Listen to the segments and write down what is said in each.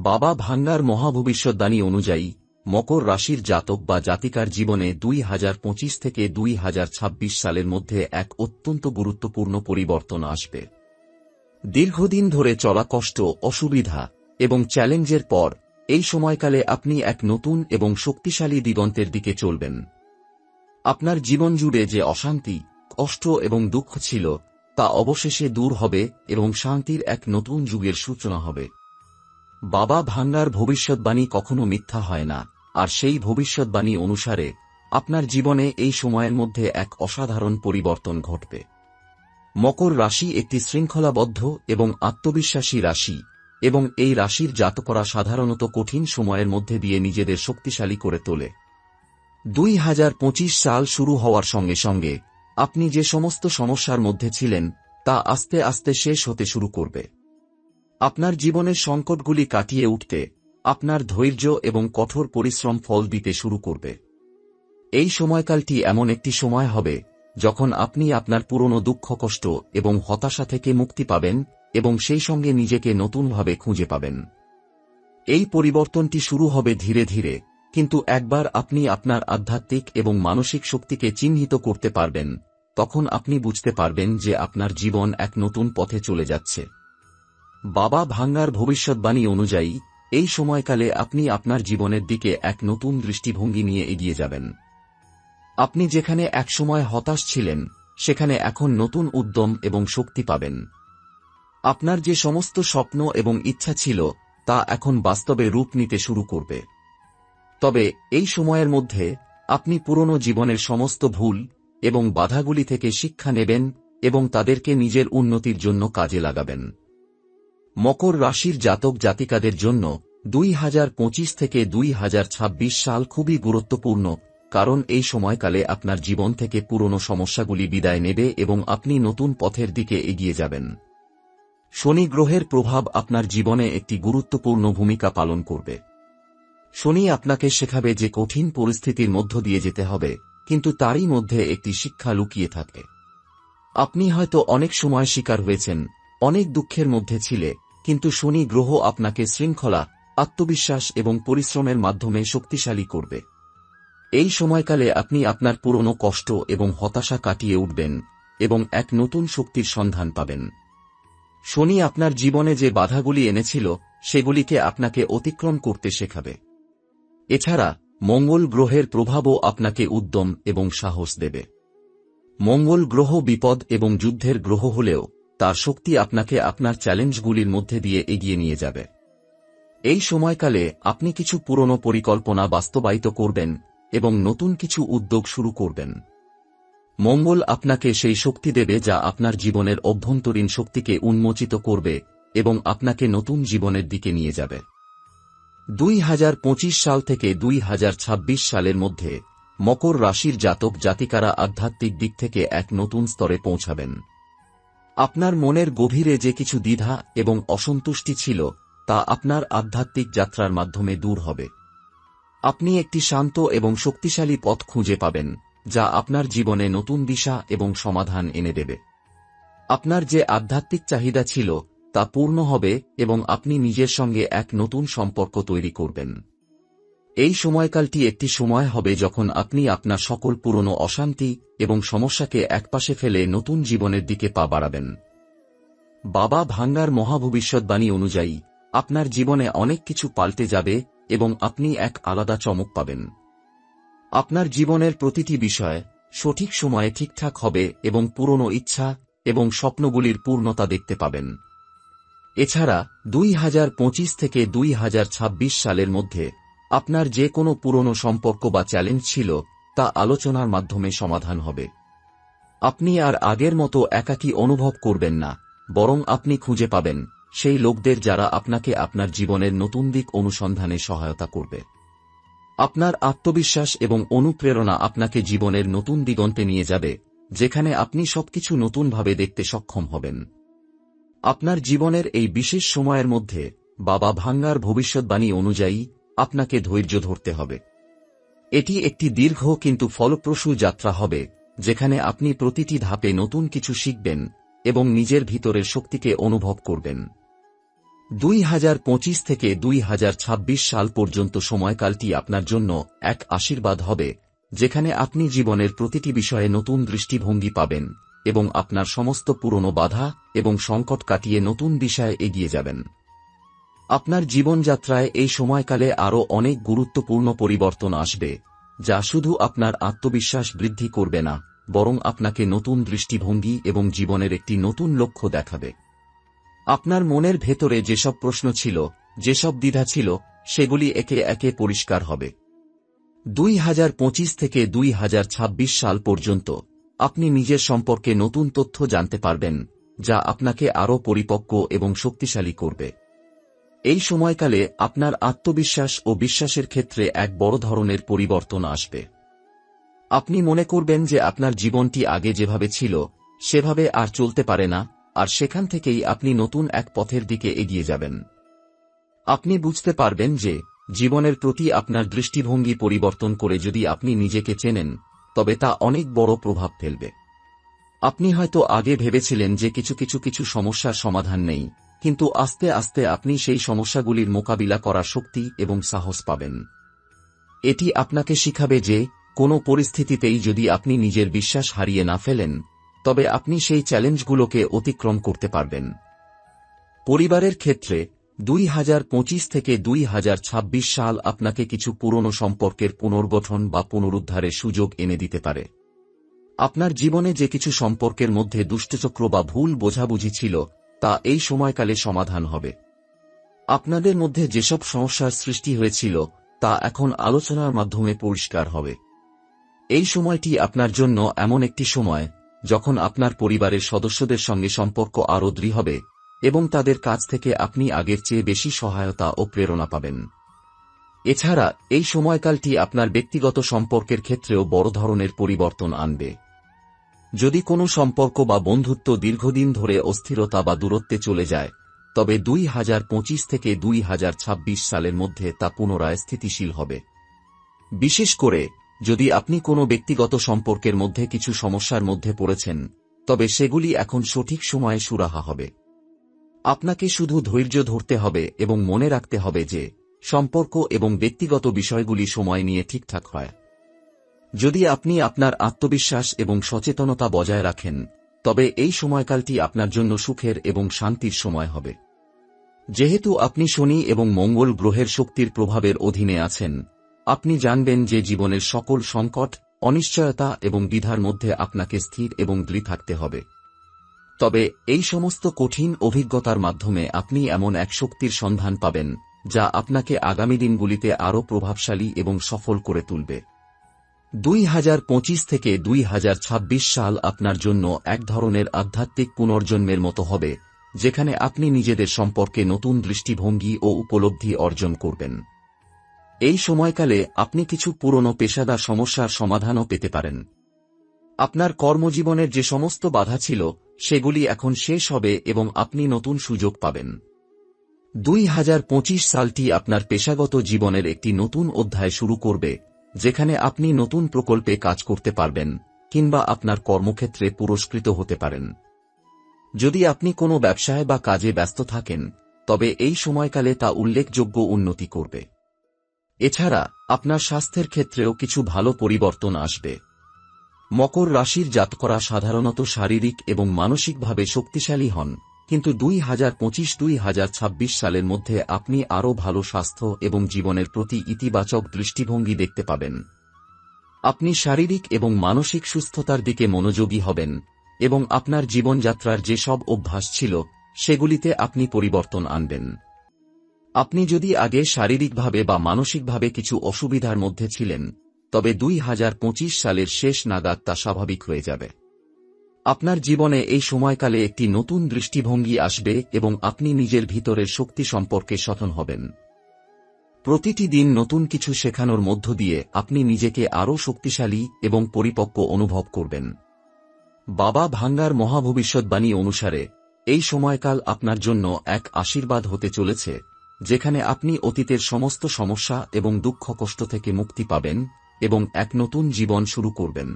বাবা ভাঙ্গার মহাভবিষ্যদ্বাণী অনুযায়ী মকর রাশির জাতক বা জাতিকার জীবনে 2025 থেকে 2026 সালের মধ্যে এক অত্যন্ত গুরুত্বপূর্ণ পরিবর্তন আসবে। দীর্ঘদিন ধরে চলা কষ্ট, অসুবিধা এবং চ্যালেঞ্জের পর এই সময়কালে আপনি এক নতুন এবং শক্তিশালী দিগন্তের দিকে চলবেন। আপনার জীবন জুড়ে যে অশান্তি, কষ্ট এবং দুঃখ ছিল তা অবশেষে দূর হবে এবং শান্তির এক নতুন যুগের সূচনা হবে। বাবা ভাঙ্গার ভবিষ্যদ্বাণী কখনো মিথ্যা হয় না, আর সেই ভবিষ্যদ্বাণী অনুসারে আপনার জীবনে এই সময়ের মধ্যে এক অসাধারণ পরিবর্তন ঘটবে। মকর রাশি একটি শৃঙ্খলাবদ্ধ এবং আত্মবিশ্বাসী রাশি, এবং এই রাশির জাতকরা সাধারণত কঠিন সময়ের মধ্যে দিয়ে নিজেদের শক্তিশালী করে তোলে। 2025 সাল শুরু হওয়ার সঙ্গে সঙ্গে আপনি যে সমস্ত সমস্যার মধ্যে ছিলেন তা আস্তে আস্তে শেষ হতে শুরু করবে। আপনার জীবনের সংকটগুলি কাটিয়ে উঠতে আপনার ধৈর্য এবং কঠোর পরিশ্রম ফল দিতে শুরু করবে। এই সময়কালটি এমন একটি সময় হবে যখন আপনি আপনার পুরনো দুঃখ, কষ্ট এবং হতাশা থেকে মুক্তি পাবেন এবং সেই সঙ্গে নিজেকে নতুনভাবে খুঁজে পাবেন। এই পরিবর্তনটি শুরু হবে ধীরে ধীরে, কিন্তু একবার আপনি আপনার আধ্যাত্মিক এবং মানসিক শক্তিকে চিহ্নিত করতে পারবেন, তখন আপনি বুঝতে পারবেন যে আপনার জীবন এক নতুন পথে চলে যাচ্ছে। বাবা ভাঙ্গার ভবিষ্যদ্বাণী অনুযায়ী এই সময়কালে আপনি আপনার জীবনের দিকে এক নতুন দৃষ্টিভঙ্গি নিয়ে এগিয়ে যাবেন। আপনি যেখানে একসময় হতাশ ছিলেন সেখানে এখন নতুন উদ্যম এবং শক্তি পাবেন। আপনার যে সমস্ত স্বপ্ন এবং ইচ্ছা ছিল তা এখন বাস্তবে রূপ নিতে শুরু করবে। তবে এই সময়ের মধ্যে আপনি পুরনো জীবনের সমস্ত ভুল এবং বাধাগুলি থেকে শিক্ষা নেবেন এবং তাদেরকে নিজের উন্নতির জন্য কাজে লাগাবেন। মকর রাশির জাতক জাতিকাদের জন্য 2025 থেকে 2026 সাল খুবই গুরুত্বপূর্ণ, কারণ এই সময়কালে আপনার জীবন থেকে পুরনো সমস্যাগুলি বিদায় নেবে এবং আপনি নতুন পথের দিকে এগিয়ে যাবেন। শনি গ্রহের প্রভাব আপনার জীবনে একটি গুরুত্বপূর্ণ ভূমিকা পালন করবে। শনি আপনাকে শেখাবে যে কঠিন পরিস্থিতির মধ্য দিয়ে যেতে হবে, কিন্তু তারই মধ্যে একটি শিক্ষা লুকিয়ে থাকে। আপনি হয়তো অনেক সময় শিকার হয়েছেন, অনেক দুঃখের মধ্যে ছিলে, কিন্তু শনি গ্রহ আপনাকে শৃঙ্খলা, আত্মবিশ্বাস এবং পরিশ্রমের মাধ্যমে শক্তিশালী করবে। এই সময়কালে আপনি আপনার পুরনো কষ্ট এবং হতাশা কাটিয়ে উঠবেন এবং এক নতুন শক্তির সন্ধান পাবেন। শনি আপনার জীবনে যে বাধাগুলি এনেছিল সেগুলিকে আপনাকে অতিক্রম করতে শেখাবে। এছাড়া মঙ্গল গ্রহের প্রভাবও আপনাকে উদ্যম এবং সাহস দেবে। মঙ্গল গ্রহ বিপদ এবং যুদ্ধের গ্রহ হলেও তার শক্তি আপনাকে আপনার চ্যালেঞ্জগুলির মধ্যে দিয়ে এগিয়ে নিয়ে যাবে। এই সময়কালে আপনি কিছু পুরনো পরিকল্পনা বাস্তবায়িত করবেন এবং নতুন কিছু উদ্যোগ শুরু করবেন। মঙ্গল আপনাকে সেই শক্তি দেবে যা আপনার জীবনের অভ্যন্তরীণ শক্তিকে উন্মোচিত করবে এবং আপনাকে নতুন জীবনের দিকে নিয়ে যাবে। 2025 সাল থেকে 2026 সালের মধ্যে মকর রাশির জাতক জাতিকারা আধ্যাত্মিক দিক থেকে এক নতুন স্তরে পৌঁছাবেন। আপনার মনের গভীরে যে কিছু দ্বিধা এবং অসন্তুষ্টি ছিল তা আপনার আধ্যাত্মিক যাত্রার মাধ্যমে দূর হবে। আপনি একটি শান্ত এবং শক্তিশালী পথ খুঁজে পাবেন যা আপনার জীবনে নতুন দিশা এবং সমাধান এনে দেবে। আপনার যে আধ্যাত্মিক চাহিদা ছিল তা পূর্ণ হবে এবং আপনি নিজের সঙ্গে এক নতুন সম্পর্ক তৈরি করবেন। এই সময়কালটি একটি সময় হবে যখন আপনি আপনার সকল পুরনো অশান্তি এবং সমস্যাকে একপাশে ফেলে নতুন জীবনের দিকে পা বাড়াবেন। বাবা ভাঙ্গার মহাভবিষ্যদ্বাণী অনুযায়ী আপনার জীবনে অনেক কিছু পাল্টে যাবে এবং আপনি এক আলাদা চমক পাবেন। আপনার জীবনের প্রতিটি বিষয় সঠিক সময়ে ঠিকঠাক হবে এবং পুরনো ইচ্ছা এবং স্বপ্নগুলির পূর্ণতা দেখতে পাবেন। এছাড়া 2025 থেকে 2026 সালের মধ্যে আপনার যে কোনো পুরনো সম্পর্ক বা চ্যালেঞ্জ ছিল তা আলোচনার মাধ্যমে সমাধান হবে। আপনি আর আগের মতো একাকী অনুভব করবেন না, বরং আপনি খুঁজে পাবেন সেই লোকদের যারা আপনাকে আপনার জীবনের নতুন দিক অনুসন্ধানে সহায়তা করবে। আপনার আত্মবিশ্বাস এবং অনুপ্রেরণা আপনাকে জীবনের নতুন দিগন্তে নিয়ে যাবে, যেখানে আপনি সবকিছু নতুনভাবে দেখতে সক্ষম হবেন। আপনার জীবনের এই বিশেষ সময়ের মধ্যে বাবা ভাঙ্গার ভবিষ্যদ্বাণী অনুযায়ী আপনাকে ধৈর্য ধরতে হবে। এটি একটি দীর্ঘ কিন্তু ফলপ্রসূ যাত্রা হবে, যেখানে আপনি প্রতিটি ধাপে নতুন কিছু শিখবেন এবং নিজের ভিতরের শক্তিকে অনুভব করবেন। 2025 থেকে 2026 সাল পর্যন্ত সময়কালটি আপনার জন্য এক আশীর্বাদ হবে, যেখানে আপনি জীবনের প্রতিটি বিষয়ে নতুন দৃষ্টিভঙ্গি পাবেন এবং আপনার সমস্ত পুরনো বাধা এবং সংকট কাটিয়ে নতুন দিশায় এগিয়ে যাবেন। আপনার জীবনযাত্রায় এই সময়কালে আরও অনেক গুরুত্বপূর্ণ পরিবর্তন আসবে, যা শুধু আপনার আত্মবিশ্বাস বৃদ্ধি করবে না, বরং আপনাকে নতুন দৃষ্টিভঙ্গি এবং জীবনের একটি নতুন লক্ষ্য দেখাবে। আপনার মনের ভেতরে যেসব প্রশ্ন ছিল, যেসব দ্বিধা ছিল, সেগুলি একে একে পরিষ্কার হবে। 2025 থেকে 2026 সাল পর্যন্ত আপনি নিজের সম্পর্কে নতুন তথ্য জানতে পারবেন, যা আপনাকে আরও পরিপক্ব এবং শক্তিশালী করবে। এই সময়কালে আপনার আত্মবিশ্বাস ও বিশ্বাসের ক্ষেত্রে এক বড় ধরনের পরিবর্তন আসবে। আপনি মনে করবেন যে আপনার জীবনটি আগে যেভাবে ছিল সেভাবে আর চলতে পারে না, আর সেখান থেকেই আপনি নতুন এক পথের দিকে এগিয়ে যাবেন। আপনি বুঝতে পারবেন যে জীবনের প্রতি আপনার দৃষ্টিভঙ্গি পরিবর্তন করে যদি আপনি নিজেকে চেনেন, তবে তা অনেক বড় প্রভাব ফেলবে। আপনি হয়তো আগে ভেবেছিলেন যে কিছু সমস্যার সমাধান নেই, কিন্তু আস্তে আস্তে আপনি সেই সমস্যাগুলির মোকাবিলা করার শক্তি এবং সাহস পাবেন। এটি আপনাকে শিখাবে যে কোনো পরিস্থিতিতেই যদি আপনি নিজের বিশ্বাস হারিয়ে না ফেলেন, তবে আপনি সেই চ্যালেঞ্জগুলোকে অতিক্রম করতে পারবেন। পরিবারের ক্ষেত্রে 2025 থেকে 2026 সাল আপনাকে কিছু পুরনো সম্পর্কের পুনর্গঠন বা পুনরুদ্ধারের সুযোগ এনে দিতে পারে। আপনার জীবনে যে কিছু সম্পর্কের মধ্যে দুষ্টচক্র বা ভুল বোঝাবুঝি ছিল, তা এই সময়কালে সমাধান হবে। আপনাদের মধ্যে যেসব সমস্যার সৃষ্টি হয়েছিল, তা এখন আলোচনার মাধ্যমে পরিষ্কার হবে। এই সময়টি আপনার জন্য এমন একটি সময় যখন আপনার পরিবারের সদস্যদের সঙ্গে সম্পর্ক আরও দৃঢ় হবে এবং তাদের কাছ থেকে আপনি আগের চেয়ে বেশি সহায়তা ও প্রেরণা পাবেন। এছাড়া এই সময়কালটি আপনার ব্যক্তিগত সম্পর্কের ক্ষেত্রেও বড় ধরনের পরিবর্তন আনবে। যদি কোনো সম্পর্ক বা বন্ধুত্ব দীর্ঘদিন ধরে অস্থিরতা বা দূরত্বে চলে যায়, তবে 2025 থেকে 2026 সালের মধ্যে তা পুনরায় স্থিতিশীল হবে। বিশেষ করে যদি আপনি কোনো ব্যক্তিগত সম্পর্কের মধ্যে কিছু সমস্যার মধ্যে পড়েছেন, তবে সেগুলি এখন সঠিক সময়ে সুরাহা হবে। আপনাকে শুধু ধৈর্য ধরতে হবে এবং মনে রাখতে হবে যে সম্পর্ক এবং ব্যক্তিগত বিষয়গুলি সময় নিয়ে ঠিকঠাক হয়। যদি আপনি আপনার আত্মবিশ্বাস এবং সচেতনতা বজায় রাখেন, তবে এই সময়কালটি আপনার জন্য সুখের এবং শান্তির সময় হবে। যেহেতু আপনি শনি এবং মঙ্গল গ্রহের শক্তির প্রভাবের অধীনে আছেন, আপনি জানবেন যে জীবনের সকল সংকট, অনিশ্চয়তা এবং দ্বিধার মধ্যে আপনাকে স্থির এবং দৃঢ় থাকতে হবে। তবে এই সমস্ত কঠিন অভিজ্ঞতার মাধ্যমে আপনি এমন এক শক্তির সন্ধান পাবেন যা আপনাকে আগামী দিনগুলিতে আরও প্রভাবশালী এবং সফল করে তুলবে। 2025 থেকে 2026 সাল আপনার জন্য এক ধরনের আধ্যাত্মিক পুনর্জন্মের মতো হবে, যেখানে আপনি নিজেদের সম্পর্কে নতুন দৃষ্টিভঙ্গি ও উপলব্ধি অর্জন করবেন। এই সময়কালে আপনি কিছু পুরনো পেশাদার সমস্যার সমাধানও পেতে পারেন। আপনার কর্মজীবনের যে সমস্ত বাধা ছিল, সেগুলি এখন শেষ হবে এবং আপনি নতুন সুযোগ পাবেন। 2025 সালটি আপনার পেশাগত জীবনের একটি নতুন অধ্যায় শুরু করবে, যেখানে আপনি নতুন প্রকল্পে কাজ করতে পারবেন কিংবা আপনার কর্মক্ষেত্রে পুরস্কৃত হতে পারেন। যদি আপনি কোনো ব্যবসায় বা কাজে ব্যস্ত থাকেন, তবে এই সময়কালে তা উল্লেখযোগ্য উন্নতি করবে। এছাড়া আপনার স্বাস্থ্যের ক্ষেত্রেও কিছু ভালো পরিবর্তন আসবে। মকর রাশির জাতকরা সাধারণত শারীরিক এবং মানসিকভাবে শক্তিশালী হন, কিন্তু 2025-2026 সালের মধ্যে আপনি আরও ভালো স্বাস্থ্য এবং জীবনের প্রতি ইতিবাচক দৃষ্টিভঙ্গি দেখতে পাবেন। আপনি শারীরিক এবং মানসিক সুস্থতার দিকে মনোযোগী হবেন এবং আপনার জীবনযাত্রার যে সব অভ্যাস ছিল, সেগুলিতে আপনি পরিবর্তন আনবেন। আপনি যদি আগে শারীরিকভাবে বা মানসিকভাবে কিছু অসুবিধার মধ্যে ছিলেন, তবে 2025 সালের শেষ নাগাদ তা স্বাভাবিক হয়ে যাবে। আপনার জীবনে এই সময়কালে একটি নতুন দৃষ্টিভঙ্গি আসবে এবং আপনি নিজের ভিতরের শক্তি সম্পর্কে সচেতন হবেন। প্রতিটি দিন নতুন কিছু শেখানোর মধ্য দিয়ে আপনি নিজেকে আরও শক্তিশালী এবং পরিপক্ব অনুভব করবেন। বাবা ভাঙ্গার মহাভবিষ্যৎবাণী অনুসারে এই সময়কাল আপনার জন্য এক আশীর্বাদ হতে চলেছে, যেখানে আপনি অতীতের সমস্ত সমস্যা এবং দুঃখ কষ্ট থেকে মুক্তি পাবেন এবং এক নতুন জীবন শুরু করবেন।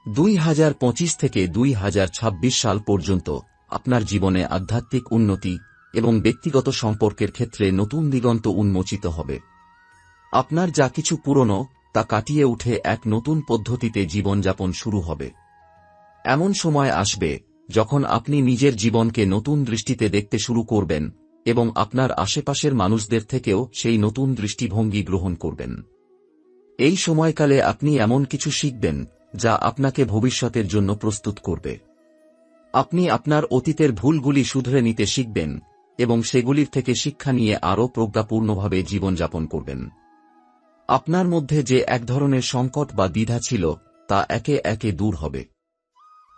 2025 থেকে 2026 সাল পর্যন্ত আপনার জীবনে আধ্যাত্মিক উন্নতি এবং ব্যক্তিগত সম্পর্কের ক্ষেত্রে নতুন দিগন্ত উন্মোচিত হবে। আপনার যা কিছু পুরনো তা কাটিয়ে উঠে এক নতুন পদ্ধতিতে জীবনযাপন শুরু হবে। এমন সময় আসবে যখন আপনি নিজের জীবনকে নতুন দৃষ্টিতে দেখতে শুরু করবেন এবং আপনার আশেপাশের মানুষদের থেকেও সেই নতুন দৃষ্টিভঙ্গি গ্রহণ করবেন। এই সময়কালে আপনি এমন কিছু শিখবেন যা আপনাকে ভবিষ্যতের জন্য প্রস্তুত করবে। আপনি আপনার অতীতের ভুলগুলি শুধরে নিতে শিখবেন এবং সেগুলির থেকে শিক্ষা নিয়ে আরও প্রজ্ঞাপূর্ণভাবে জীবনযাপন করবেন। আপনার মধ্যে যে এক ধরনের সংকট বা দ্বিধা ছিল তা একে একে দূর হবে।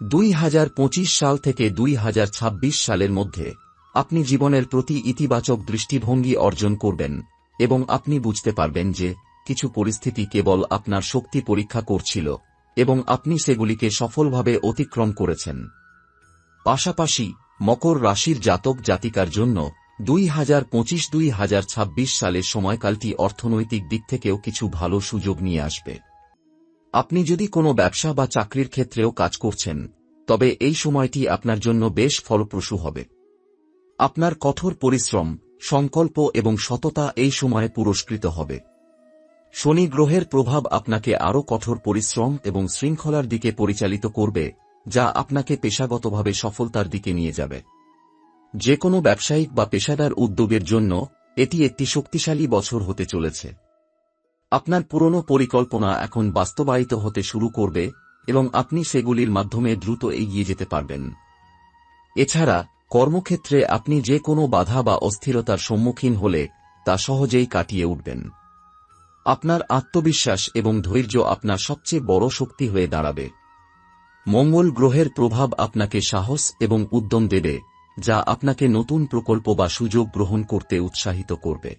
2025 সাল থেকে 2026 সালের মধ্যে আপনি জীবনের প্রতি ইতিবাচক দৃষ্টিভঙ্গি অর্জন করবেন এবং আপনি বুঝতে পারবেন যে কিছু পরিস্থিতি কেবল আপনার শক্তি পরীক্ষা করছিল এবং আপনি সেগুলিকে সফলভাবে অতিক্রম করেছেন। পাশাপাশি মকর রাশির জাতক জাতিকার জন্য 2025-2026 সালের সময়কালটি অর্থনৈতিক দিক থেকেও কিছু ভালো সুযোগ নিয়ে আসবে। আপনি যদি কোনো ব্যবসা বা চাকরির ক্ষেত্রেও কাজ করছেন, তবে এই সময়টি আপনার জন্য বেশ ফলপ্রসূ হবে। আপনার কঠোর পরিশ্রম, সংকল্প এবং সততা এই সময়ে পুরস্কৃত হবে। শনি গ্রহের প্রভাব আপনাকে আরও কঠোর পরিশ্রম এবং শৃঙ্খলার দিকে পরিচালিত করবে, যা আপনাকে পেশাগতভাবে সফলতার দিকে নিয়ে যাবে। যে কোনো ব্যবসায়িক বা পেশাদার উদ্যোগের জন্য এটি একটি শক্তিশালী বছর হতে চলেছে। আপনার পুরনো পরিকল্পনা এখন বাস্তবায়িত হতে শুরু করবে এবং আপনি সেগুলির মাধ্যমে দ্রুত এগিয়ে যেতে পারবেন। এছাড়া কর্মক্ষেত্রে আপনি যে কোনো বাধা বা অস্থিরতার সম্মুখীন হলে তা সহজেই কাটিয়ে উঠবেন। আপনার আত্মবিশ্বাস এবং ধৈর্য আপনার সবচেয়ে বড় শক্তি হয়ে দাঁড়াবে। মঙ্গল গ্রহের প্রভাব আপনাকে সাহস এবং উদ্যম দেবে, যা আপনাকে নতুন প্রকল্প বা সুযোগ গ্রহণ করতে উৎসাহিত করবে।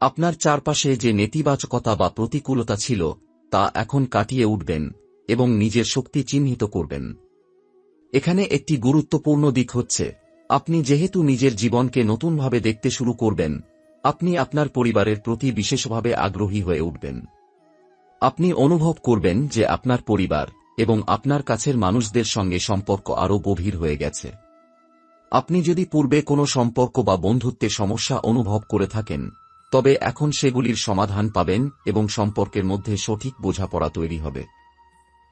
আপনার চারপাশে যে নেতিবাচকতা বা প্রতিকূলতা ছিল তা এখন কাটিয়ে উঠবেন এবং নিজের শক্তি চিহ্নিত করবেন। এখানে একটি গুরুত্বপূর্ণ দিক হচ্ছে, আপনি যেহেতু নিজের জীবনকে নতুনভাবে দেখতে শুরু করবেন, আপনি আপনার পরিবারের প্রতি বিশেষভাবে আগ্রহী হয়ে উঠবেন। আপনি অনুভব করবেন যে আপনার পরিবার এবং আপনার কাছের মানুষদের সঙ্গে সম্পর্ক আরও গভীর হয়ে গেছে। আপনি যদি পূর্বে কোনো সম্পর্ক বা বন্ধুত্বে সমস্যা অনুভব করে থাকেন, তবে এখন সেগুলির সমাধান পাবেন এবং সম্পর্কের মধ্যে সঠিক বোঝাপড়া তৈরি হবে।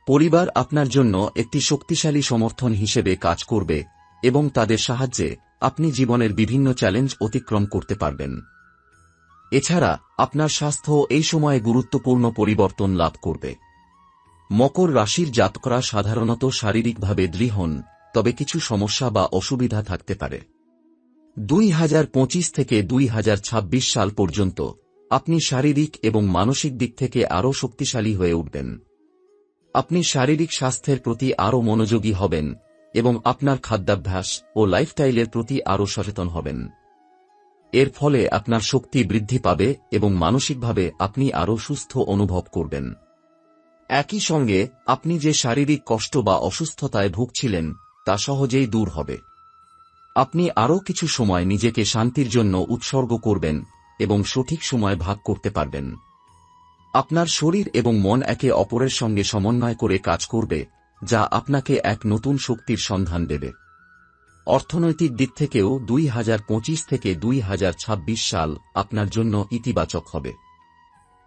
পরিবার আপনার জন্য একটি শক্তিশালী সমর্থন হিসেবে কাজ করবে এবং তাদের সাহায্যে আপনি জীবনের বিভিন্ন চ্যালেঞ্জ অতিক্রম করতে পারবেন। এছাড়া আপনার স্বাস্থ্য এই সময়ে গুরুত্বপূর্ণ পরিবর্তন লাভ করবে। মকর রাশির জাতকরা সাধারণত শারীরিকভাবে দৃঢ় হন, তবে কিছু সমস্যা বা অসুবিধা থাকতে পারে। 2025 থেকে 2026 সাল পর্যন্ত আপনি শারীরিক এবং মানসিক দিক থেকে আরও শক্তিশালী হয়ে উঠবেন। আপনি শারীরিক স্বাস্থ্যের প্রতি আরও মনোযোগী হবেন এবং আপনার খাদ্যাভ্যাস ও লাইফস্টাইলের প্রতি আরও সচেতন হবেন। এর ফলে আপনার শক্তি বৃদ্ধি পাবে এবং মানসিকভাবে আপনি আরও সুস্থ অনুভব করবেন। একই সঙ্গে আপনি যে শারীরিক কষ্ট বা অসুস্থতায় ভুগছিলেন তা সহজেই দূর হবে। আপনি আরও কিছু সময় নিজেকে শান্তির জন্য উৎসর্গ করবেন এবং সঠিক সময় ভাগ করতে পারবেন। আপনার শরীর এবং মন একে অপরের সঙ্গে সমন্বয় করে কাজ করবে, যা আপনাকে এক নতুন শক্তির সন্ধান দেবে। অর্থনৈতিক দিক থেকেও 2025 থেকে 2026 সাল আপনার জন্য ইতিবাচক হবে।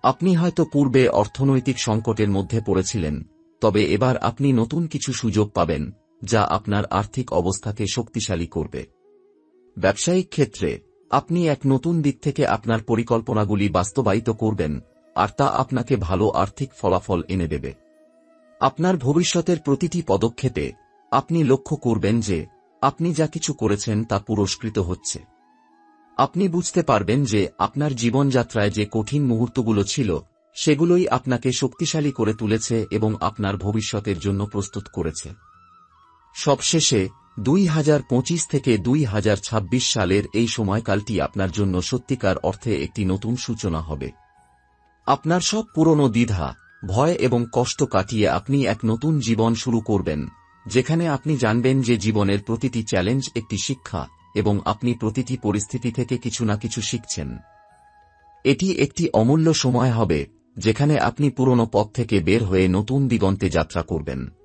আপনি হয়তো পূর্বে অর্থনৈতিক সংকটের মধ্যে পড়েছিলেন, তবে এবার আপনি নতুন কিছু সুযোগ পাবেন যা আপনার আর্থিক অবস্থাকে শক্তিশালী করবে। ব্যবসায়িক ক্ষেত্রে আপনি এক নতুন দিক থেকে আপনার পরিকল্পনাগুলি বাস্তবায়িত করবেন, আর তা আপনাকে ভালো আর্থিক ফলাফল এনে দেবে। আপনার ভবিষ্যতের প্রতিটি পদক্ষেপে আপনি লক্ষ্য করবেন যে আপনি যা কিছু করেছেন তা পুরস্কৃত হচ্ছে। আপনি বুঝতে পারবেন যে আপনার জীবনযাত্রায় যে কঠিন মুহূর্তগুলো ছিল সেগুলোই আপনাকে শক্তিশালী করে তুলেছে এবং আপনার ভবিষ্যতের জন্য প্রস্তুত করেছে। সবশেষে 2025 থেকে 2026 সালের এই সময়কালটি আপনার জন্য সত্যিকার অর্থে একটি নতুন সূচনা হবে। আপনার সব পুরনো দ্বিধা, ভয় এবং কষ্ট কাটিয়ে আপনি এক নতুন জীবন শুরু করবেন, যেখানে আপনি জানবেন যে জীবনের প্রতিটি চ্যালেঞ্জ একটি শিক্ষা এবং আপনি প্রতিটি পরিস্থিতি থেকে কিছু না কিছু শিখছেন। এটি একটি অমূল্য সময় হবে যেখানে আপনি পুরনো পথ থেকে বের হয়ে নতুন দিগন্তে যাত্রা করবেন।